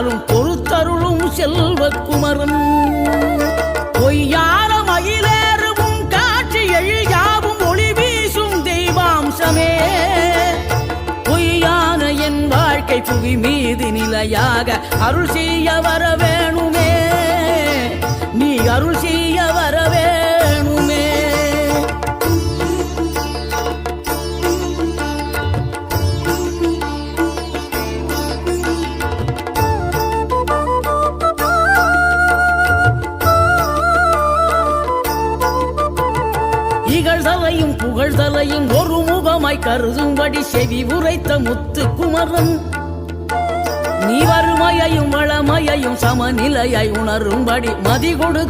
நாளும் பொறுத்தருளும் செல்வ குமரன் பொய்யான மயிலேறும் காட்சி எழியாவும் ஒளி வீசும் தெய்வாம்சமே பொய்யான என் வாழ்க்கை புவி மீது நிலையாக அருள் செய்ய வர வேணுமே நீ அருள் செய்ய வர வேணுமே இகழ்தலையும் புகழ்தலையும் ஒரு முகமாய் கருதும்படி செவி உரைத்த முத்து குமரன் நீ வறுமையையும் வளமையையும் சமநிலையை உணரும்படி மதி கொடு